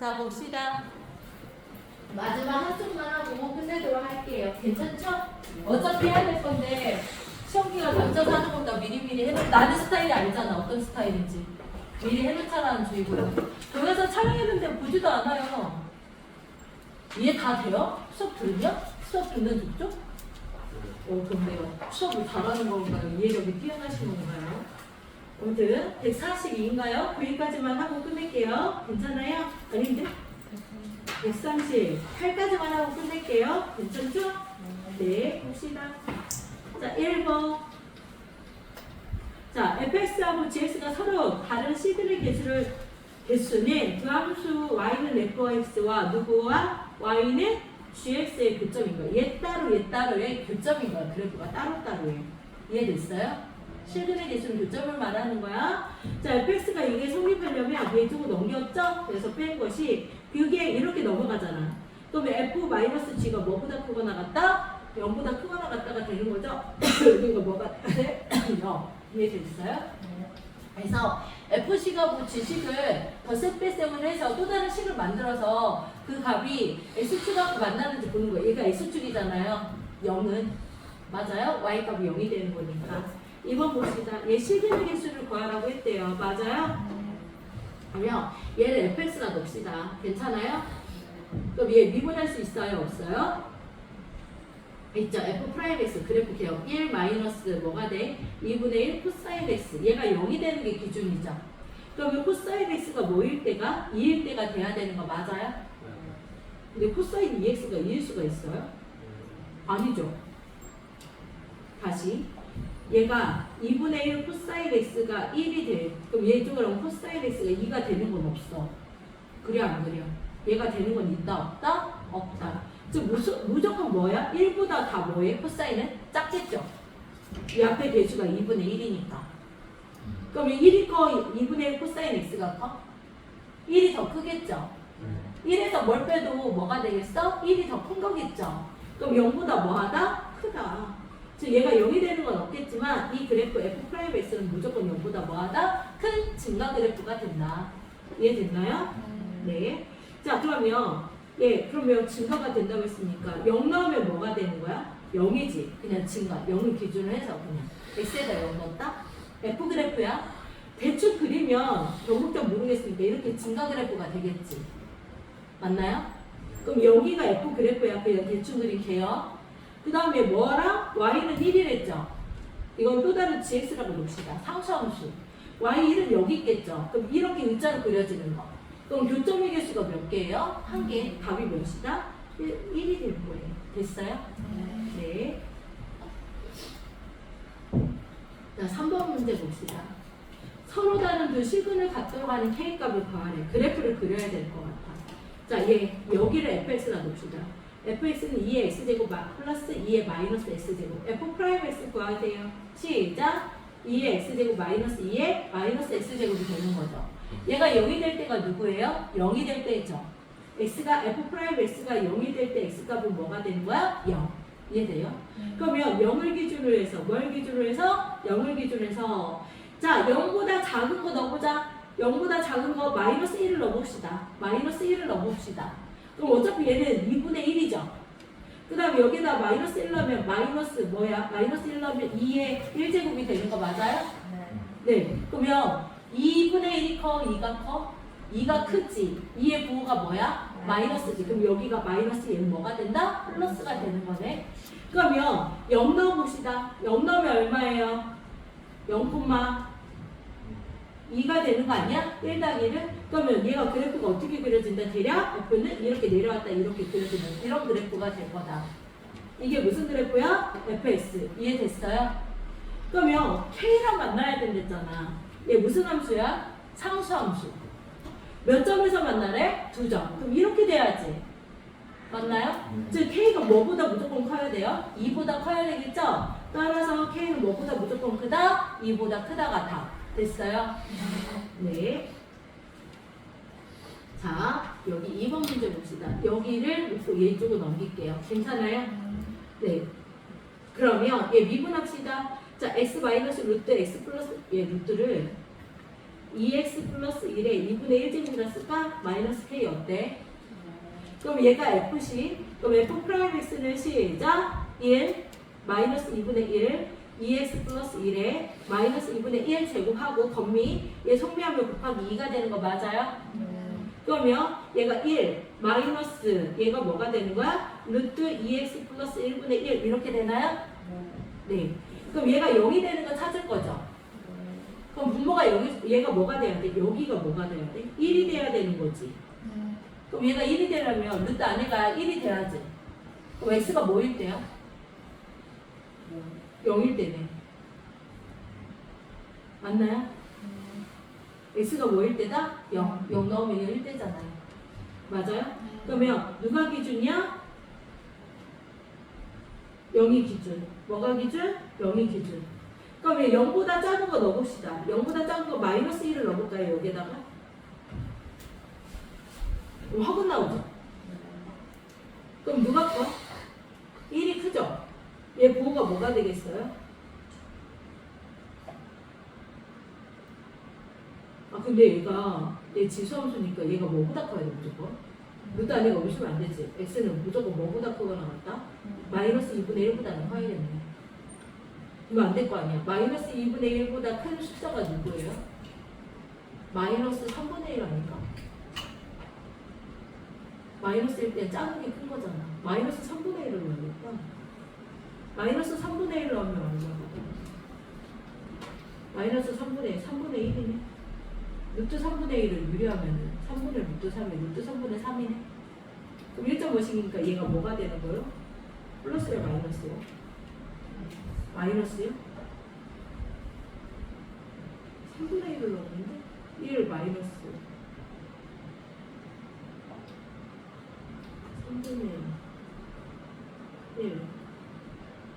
자, 봅시다. 마지막 한 쪽만 하고 끝내도록 할게요. 괜찮죠? 어차피 해야 될 건데 시험기가 던져서 하는 것보다 미리미리 해놓. 나는 스타일이 알잖아. 어떤 스타일인지. 미리 해놓자라는 주의고요. 그래서 촬영했는데 보지도 않아요. 이해 다 돼요? 수업 들으면? 수업 듣는 족족? 그럼 내가 수업을 잘하는 건가요? 이해력이 뛰어나신 건가요? 아무튼 142인가요? 9일까지만 하고 끝낼게요. 괜찮아요? 아닌데? 138까지만 하고 끝낼게요. 괜찮죠? 네, 봅시다. 자, 1번. 자, fx하고 gx가 서로 다른 c들의 개수는 그 함수 y는 fx와 누구와 y는 gx의 교점인 거예요. 얘 따로의 교점인 거야. 그래프가 따로따로예요. 이해됐어요? 실근의 개수는 교점을 말하는 거야. 자, fx가 이게 성립하려면 얘 두고 넘겼죠? 그래서 뺀 것이 그게 이렇게 넘어가잖아. 그러면 f-g가 뭐보다 크거나 같다? 0보다 크거나 같다가 되는 거죠? 그러니까 뭐가 돼? 0. 이해됐어요? 그래서 f식하고 뭐 g식을 덧셈 뺄셈을 해서 또 다른 식을 만들어서 그 값이 x축하고 만나는지 보는 거예요. 얘가 x축이잖아요. 0은. 맞아요? y값이 0이 되는 거니까. 2번 봅시다. 얘 실근의 개수를 구하라고 했대요. 맞아요? 그러면 얘를 fx가 넣읍시다. 괜찮아요? 그럼 얘 미분할 수 있어요? 없어요? 있죠. f'(x) 그래프 개혁 1 마이너스 뭐가 돼? 2분의 1 코사인 x. 얘가 0이 되는 게 기준이죠. 그러면 코사인 x가 뭐일 때가? 2일 때가 돼야 되는 거 맞아요? 근데 코사인 2x가 2일 수가 있어요? 아니죠. 다시 얘가 2분의 1 코사인 x가 1이 돼. 그럼 얘 쪽으로 코사인 x가 2가 되는 건 없어. 그래 안 그래? 얘가 되는 건 있다 없다? 없다. 즉 무조건 뭐야? 1보다 다 뭐예요? 코사인은 작겠죠? 이 앞에 개수가 2분의 1이니까. 그럼 1이 커? 2분의 1 코사인 x가 커? 1이 더 크겠죠? 1에서 뭘 빼도 뭐가 되겠어? 1이 더 큰 거겠죠? 그럼 0보다 뭐하다? 크다. 즉 얘가 0이 되는 건 없겠지만 이 그래프 f'x는 무조건 0보다 뭐하다? 큰 증가 그래프가 된다. 이해됐나요? 네. 자, 그러면 그러면 증가가 된다고 했으니까 0 나오면 뭐가 되는 거야? 0이지. 그냥 증가. 0을 기준으로 해서 그냥 x에다 0 넣었다? f 그래프야. 대충 그리면 결국적 모르겠으니까 이렇게 증가 그래프가 되겠지. 맞나요? 그럼 여기가 f 그래프야. 그냥 대충 그릴게요. 그 다음에 뭐랑? y는 1이랬죠. 이건 또 다른 gx라고 봅시다. 상수함수. y1은 여기 있겠죠. 그럼 이렇게 일자로 그려지는 거. 그럼 교점의 개수가 몇 개예요? 한 개. 답이 몇이다? 1이 될 거예요. 됐어요? 네. 자, 3번 문제 봅시다. 서로 다른 두 실근을 갖도록 하는 k값을 구하래. 그래프를 그려야 될 것 같아. 자, 여기를 fx라 봅시다. fx는 2의 x제곱 플러스 2의 마이너스 x제곱. f'(x) 구하세요. 시작! 2의 x제곱 마이너스 2의 마이너스 x제곱이 되는 거죠. 얘가 0이 될 때가 누구예요? 0이 될 때죠. x가 f'x가 0이 될 때 x값은 뭐가 되는 거야? 0. 이해돼요? 그러면 0을 기준으로 해서 뭘 기준으로 해서? 0을 기준으로 해서 자, 0보다 작은 거 넣어보자. 0보다 작은 거 마이너스 1을 넣어봅시다. 마이너스 1을 넣어봅시다. 그럼 어차피 얘는 2분의 1이죠. 그 다음에 여기다 마이너스 1 넣으면 마이너스 뭐야? 마이너스 1 넣으면 2의 1제곱이 되는 거 맞아요? 네. 그러면 2분의 1이 커? 2가 커? 2가 크지. 2의 부호가 뭐야? 마이너스지. 그럼 여기가 마이너스 얘는 뭐가 된다? 플러스가 되는 거네. 그러면 0 넣어봅시다. 0 넣으면 얼마예요? 0,2가 되는 거 아니야? 1 더하기는? 그러면 얘가 그래프가 어떻게 그려진다? 대략 f는 이렇게 내려왔다 이렇게 그려지는 이런 그래프가 될 거다. 이게 무슨 그래프야? fx. 이해됐어요? 그러면 k랑 만나야 된댔잖아. 얘 무슨 함수야? 상수함수. 몇 점에서 만나래? 2점. 그럼 이렇게 돼야지. 맞나요? 즉 k가 뭐보다 무조건 커야 돼요? 2보다 커야 되겠죠? 따라서 k는 뭐보다 무조건 크다? 2보다 크다가 다. 됐어요? 네. 자, 여기 2번 문제 봅시다. 여기를 놓고 얘 쪽으로 넘길게요. 괜찮아요? 네. 그러면 얘 미분합시다. 자, x 마이너스 루트 x 플러스 얘 루트를 2x 플러스 1에 2분의 1 제곱이라 쓸까? 마이너스 k 어때? 그럼 얘가 fc, 그럼 f 프라임 x는 시작 1 마이너스 2분의 1 2x 플러스 1에 마이너스 2분의 1 제곱하고 건미 얘 성미하면 곱하기 2가 되는 거 맞아요? 그러면 얘가 1 마이너스 얘가 뭐가 되는 거야? 루트 2x 플러스 1분의 1 이렇게 되나요? 네. 그럼 얘가 0이 되는 거 찾을 거죠? 그럼 분모가 여기 얘가 뭐가 돼야 돼? 여기가 뭐가 돼야 돼? 1이 돼야 되는 거지. 그럼 얘가 1이 되려면 루트 안에가 1이 돼야지. 그럼 x가 뭐일 때야? 0일 때네. 맞나요? x가 뭐일 때다? 0. 0 넣으면 1 때잖아요. 맞아요? 그러면 누가 기준이야? 0이 기준. 뭐가 기준? 0이 기준. 그러면 0보다 작은 거 넣어봅시다. 0보다 작은 거 마이너스 1을 넣어볼까요? 여기에다가? 확은 나오죠? 그럼 누가 거? 1이 크죠? 얘 부호가 뭐가 되겠어요? 아 근데 얘 지수함수니까 얘가 뭐보다 커야 돼 무조건? 루트 안에가 없으면 안 되지. x는 무조건 뭐보다 크거나 같다? 마이너스 2분의 1보다는 커야겠네. 이거 안 될 거 아니야. 마이너스 2분의 1보다 큰 숫자가 누구예요? 마이너스 3분의 1 아닐까? 마이너스 1 때 작은 게 큰 거잖아. 마이너스 3분의 1을 넣으니까 마이너스 3분의 1 넣으면 얼마거든? 마이너스 3분의 1이네. 루트 3분의 1을 유리하면 3분의 루트 3이 루트 3분의 3이네. 그럼 1.5씩이니까 얘가 뭐가 되는 거예요? 플러스요 마이너스요? 마이너스요? 3분의 1을 넣었는데 1 마이너스 3분의 1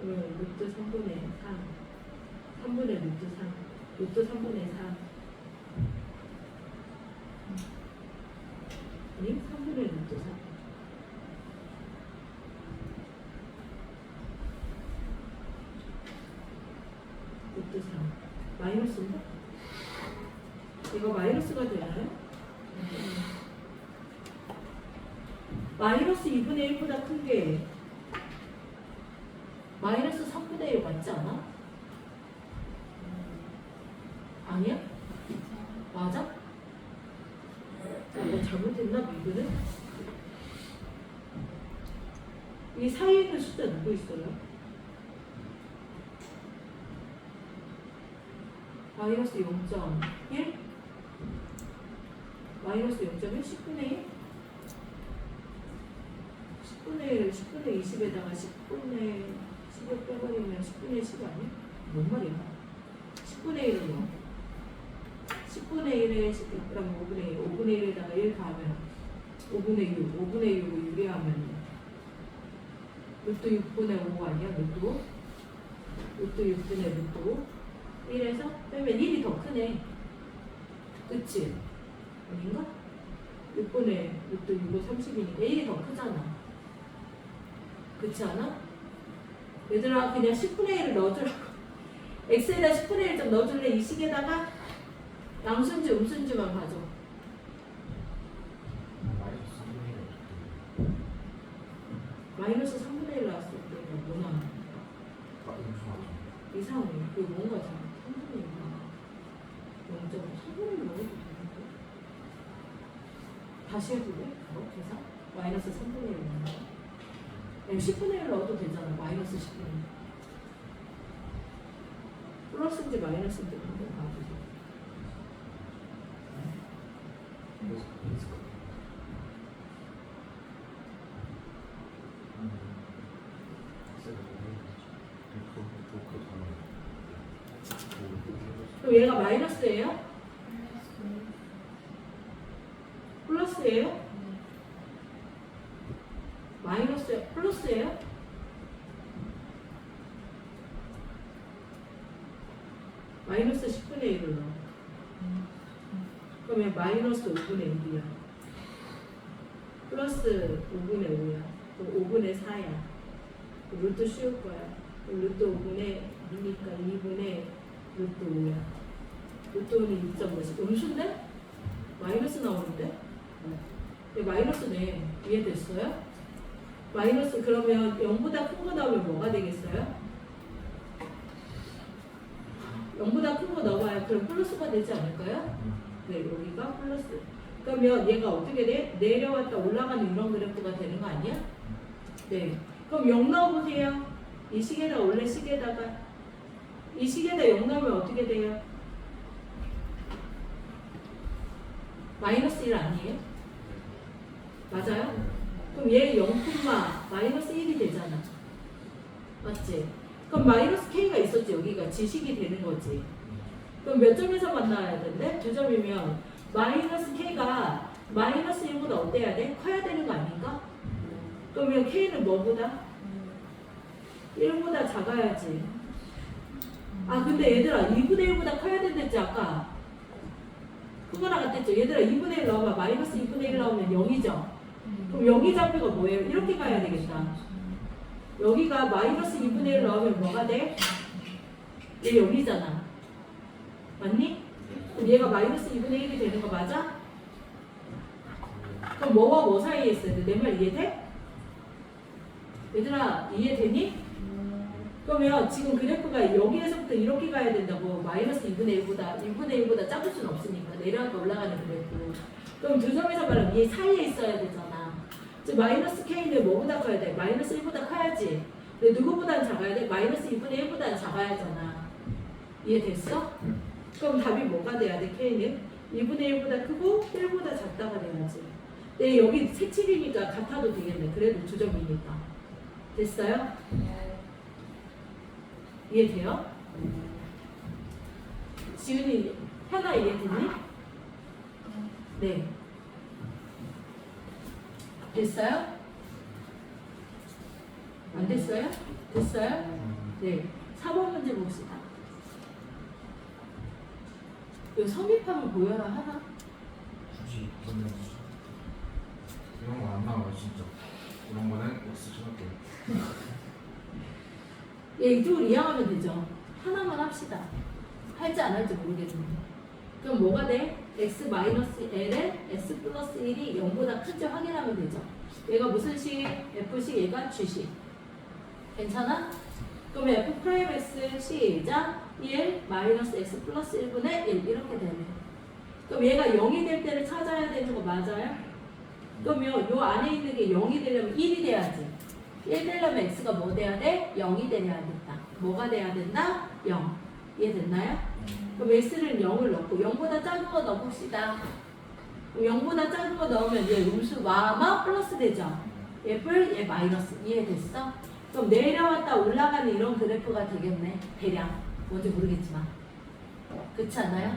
그러면 루트 3분의 3 3분의 루트 3 루트 3분의 3 아니 3분의 루트 3 루트 3 마이너스인가? 이거 마이너스가 되나요? 마이너스 2분의 1보다 큰 게 마이너스 3분의 1 맞지 않아? 아니야? 맞아? 뭐 잘못했나 미분은? 이 사이에 있는 숫자 누구 있어요? 마이너스 0.1? 마이너스 0.1? 10분의 1? 10분의 20에다가 10분의 10을 빼버리면 10분의 10 아니야? 뭔 말이야? 10분의 1은 뭐? 10분의 1에 10, 그럼 5분의 1, 5분의 1에다가 1 가면 5분의 6, 5분의 6을 유리하면 루트 6분의 5 아니야? 루트 5? 루트 6분의 루트 5? 1에서 빼면 1이 더 크네. 그치? 아닌가? 6분의 루트 6은 30이니까 1이 더 크잖아. 그렇지 않아? 얘들아 그냥 10분의 1을 넣어주라고. x에다 10분의 1 좀 넣어줄래? 이 식에다가 양순지 음순지만 봐줘. 마이너스 3분의 1 나왔을 때가 뭐나 이상해. 그게 뭔가 잘 3분의 1가 0.3분의 1 넣어도 되는데 다시 해볼래? 계산? 마이너스 3분의 1 넣는 거 10분의 1 넣어도 되잖아. 마이너스 10분의 1 플러스인지 마이너스인지 한번 봐주세요. 그럼 얘가 마이너스예요? 플러스예요? 마이너스 플러스예요? 마이너스 10분의 1을 넣어. 그러면 마이너스 5분의 1이야. 플러스 5분의 5야. 그럼 5분의 4야. 루트 씌울 거야. 루트 5분의 2니까 2분의 루트 5야. 루트는 2점 몇이 음수인데? 마이너스 나오는데? 네, 마이너스네. 이해됐어요? 마이너스 그러면 0보다 큰 거 나오면 뭐가 되겠어요? 0보다 큰 거 넣어봐야 그럼 플러스가 되지 않을까요? 네, 여기가 플러스. 그러면 얘가 어떻게 돼? 내려왔다 올라가는 이런 그래프가 되는 거 아니야? 네. 그럼 0 넣어보세요. 이 식에다 원래 식에다가 이 식에다 0 넣으면 어떻게 돼요? 마이너스 1 아니에요? 맞아요? 그럼 얘 0, 마이너스 1이 되잖아. 맞지? 그럼 마이너스 k가 있었지. 여기가 지식이 되는 거지. 그럼 몇 점에서 만나야 되는데? 2점이면 마이너스 k가 마이너스 1보다 어때야 돼? 커야 되는 거 아닌가? 그러면 k는 뭐보다? 1보다 작아야지. 아 근데 얘들아 2분의 1보다 커야 된댔지 아까. 그거 나갔댔죠. 얘들아 2분의 1 넣어봐. 마이너스 2분의 1 넣으면 0이죠. 그럼 여기 좌표가 뭐예요? 이렇게 가야 되겠다. 여기가 마이너스 2분의 1 넣으면 뭐가 돼? 얘 0이잖아. 맞니? 그럼 얘가 마이너스 2분의 1이 되는 거 맞아? 그럼 뭐와 뭐 사이에 있어야 돼? 내 말 이해돼? 얘들아 이해되니? 그러면 지금 그래프가 여기에서부터 이렇게 가야 된다고. 마이너스 2분의 1보다 작을 수는 없으니까 내려가다 올라가는 그래프. 그럼 두 점에서 말하면 이 사이에 있어야 되잖아. 즉 마이너스 k는 뭐보다 커야 돼? 마이너스 1보다 커야지. 근데 누구보다는 작아야 돼? 마이너스 2분의 1보다는 작아야 하잖아. 이해됐어? 그럼 답이 뭐가 돼야 돼? k는 2분의 1보다 크고 1보다 작다가 돼야지. 근데 여기 색칠이니까 같아도 되겠네. 그래도 두 점이니까. 됐어요? 이해돼요? 지은이 현아 이해됐니? 네. 됐어요? 안 됐어요? 됐어요? 네. 4번 문제 봅시다. 이 성립하면 보여라 하나? 굳이 이런 거 안 나와요 진짜. 이런 거는 X 쳐놓을게요. 예, 이쪽으로 이양하면 되죠. 하나만 합시다. 할지 안 할지 모르겠는데. 그럼 뭐가 돼? x-l에 s 플러스 1이 0보다 큰지 확인하면 되죠. 얘가 무슨 식? f식, 얘가 g식. 괜찮아? 그럼 f'(x) 시작 1 마이너스 x 플러스 1분의 1 이렇게 되네. 그럼 얘가 0이 될 때를 찾아야 되는 거 맞아요? 그러면 요 안에 있는 게 0이 되려면 1이 돼야지. 1 되려면 x가 뭐 돼야 돼? 0이 돼야겠다. 뭐가 돼야 된다? 0. 이해됐나요? 그럼 x는 0을 넣고 0보다 작은 거 넣어봅시다. 0보다 작은 거 넣으면 얘 음수 마마 플러스 되죠? 얘 뿔, 얘 마이너스. 이해됐어? 그럼 내려왔다 올라가는 이런 그래프가 되겠네. 대략. 뭔지 모르겠지만. 그렇지 않나요?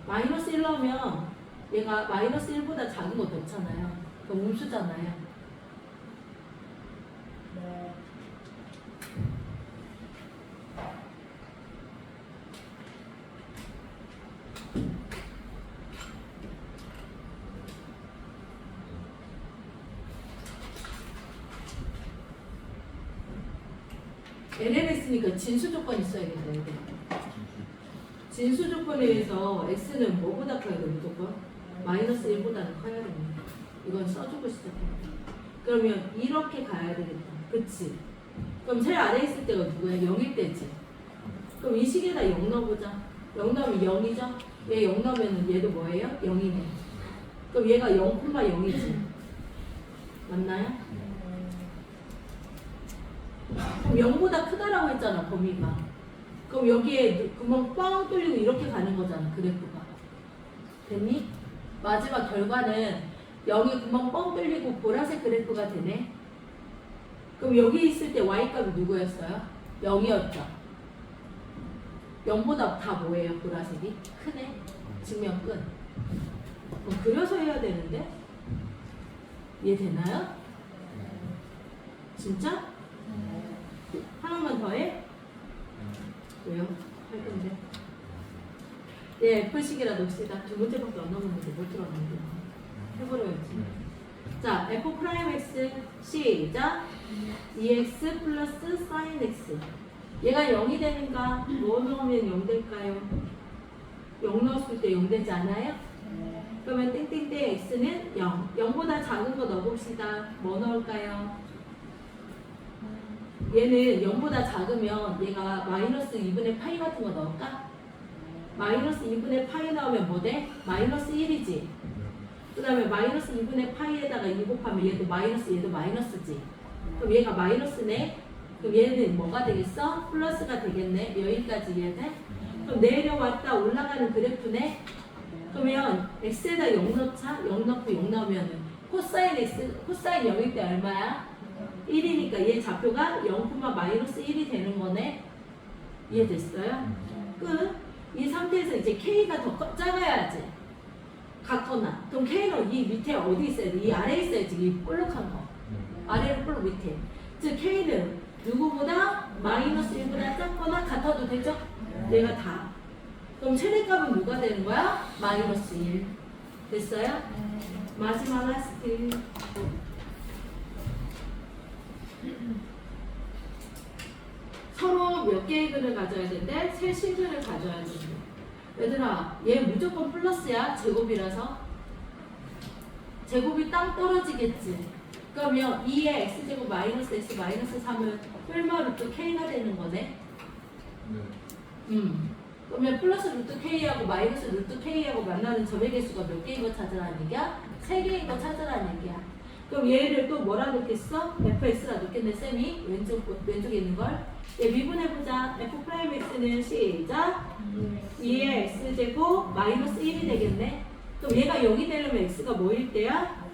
마이너스 1 넣으면 얘가 마이너스 1보다 작은 거 넣잖아요. 그럼 음수잖아요. LLS니까 진수 조건이 있어야겠다. 이거. 진수 조건에 의해서 x는 뭐보다 커야 돼? 무조건? 마이너스 1보다는 커야 됩니다. 이건 써주고 시작합니다. 그러면 이렇게 가야 되겠다. 그치? 그럼 제일 아래에 있을 때가 누구야? 0일 때지. 그럼 이 식에다 0 넣어보자. 0 넣으면 0이죠? 얘 0 넣으면 얘도 뭐예요? 0이네. 그럼 얘가 0,0이지. 맞나요? 그럼 0보다 크다라고 했잖아, 범위가. 그럼 여기에 구멍 뻥 뚫리고 이렇게 가는 거잖아, 그래프가. 됐니? 마지막 결과는 0이 구멍 뻥 뚫리고 보라색 그래프가 되네. 그럼 여기 있을 때 y값이 누구였어요? 0이었죠. 0보다 다 뭐예요, 보라색이? 크네. 증명 끝. 그려서 해야 되는데? 이해되나요? 진짜? 하나만 더 해? 왜요? 할 건데. 네, F식이라 놓읍시다. 두 번째밖에 안 남았는데 뭘 들어갔는데. 해버려야지. 자, F'X 시작 2x 플러스 sin x. 얘가 0이 되니까 뭐 넣으면 0 될까요? 0 넣었을 때 0 되지 않아요? 그러면 땡땡땡 x는 0. 0보다 작은 거 넣어봅시다. 뭐 넣을까요? 얘는 0보다 작으면 얘가 마이너스 2분의 파이 같은 거 넣을까? 마이너스 2분의 파이 나오면 뭐 돼? 마이너스 1이지. 그 다음에 마이너스 2분의 파이에다가 2 곱하면 얘도 마이너스지. 그럼 얘가 마이너스네. 그럼 얘는 뭐가 되겠어? 플러스가 되겠네. 여기까지 이해돼? 그럼 내려왔다 올라가는 그래프네. 그러면 x에다 0 넣자. 0 넣고 0 나오면은 코사인 x, 코사인 0일 때 얼마야? 1이니까 얘 좌표가 0, 마이너스 1이 되는 거네. 이해됐어요? 끝. 이 상태에서 이제 k가 더 작아야지. 같거나. 그럼 k는 이 밑에 어디 있어야 돼? 이 아래에 있어야지. 이 볼록한 거. 아래로 볼록 밑에. 즉 k는 누구보다 마이너스 1보다 작거나 같아도 되죠? 얘가 다. 그럼 최대값은 누가 되는 거야? 마이너스 1. 됐어요? 마지막 라스트. 서로 몇 개의 근을 가져야 되는데 세 실근을 가져야 된대. 얘들아, 얘 무조건 플러스야. 제곱이라서. 제곱이 땅 떨어지겠지. 그러면 2의 x제곱 마이너스 x 마이너스 3은 뿔마 루트 k가 되는 거네. 그러면 플러스 루트 k하고 마이너스 루트 k하고 만나는 점의 개수가 몇 개인 거 찾으라는 얘기야? 3개인 거 찾으라는 얘기야. 그럼 얘를 또 뭐라 놓겠어? fx라 놓겠네 쌤이. 왼쪽에 있는 걸. 얘 미분해보자. f 프라임 x는 시작 2의 x제곱 마이너스 1이 되겠네. 그럼 얘가 0이 되려면 x가 뭐일 때야?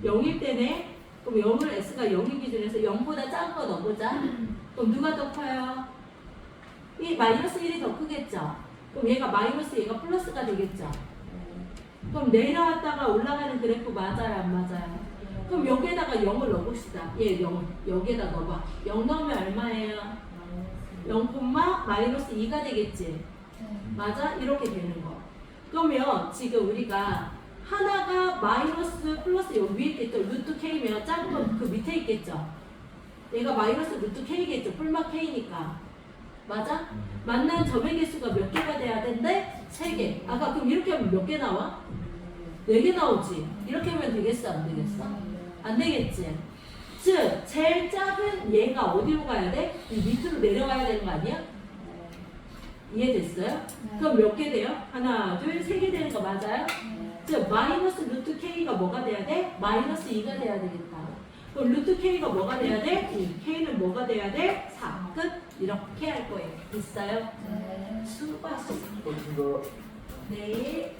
0일 때네. 그럼 0을 x가 0인 기준에서 0보다 작은 거 넣어보자. 그럼 누가 더 커요? 이 마이너스 1이 더 크겠죠? 그럼 얘가 마이너스 얘가 플러스가 되겠죠? 그럼 내려왔다가 올라가는 그래프 맞아요 안 맞아요? 그럼 여기에다가 0을 넣어봅시다. 얘 0 여기에다 넣어봐. 0 넣으면 얼마예요? 0, 마이너스 2가 되겠지? 맞아? 이렇게 되는 거. 그러면 지금 우리가 하나가 마이너스 플러스 여기 위에 있겠죠? 루트 k면 작은 건 그 밑에 있겠죠? 얘가 마이너스 루트 k겠죠? 뿔마 k니까. 맞아? 만난 점의 개수가 몇 개가 돼야 된대? 3개. 아까 그럼 이렇게 하면 몇 개 나와? 4개 나오지? 이렇게 하면 되겠어? 안 되겠어? 안 되겠지? 즉, 제일 작은 얘가 어디로 가야 돼? 이 밑으로 내려가야 되는 거 아니야? 이해됐어요? 그럼 몇 개 돼요? 하나, 둘, 3개 되는 거 맞아요? 즉, 마이너스 루트 k가 뭐가 돼야 돼? 마이너스 2가 돼야 되겠다. 그럼 루트 k가 뭐가 돼야 돼? 2. k는 뭐가 돼야 돼? 4. 끝. 이렇게 할 거예요. 됐어요? 수고하셨습니다. 네.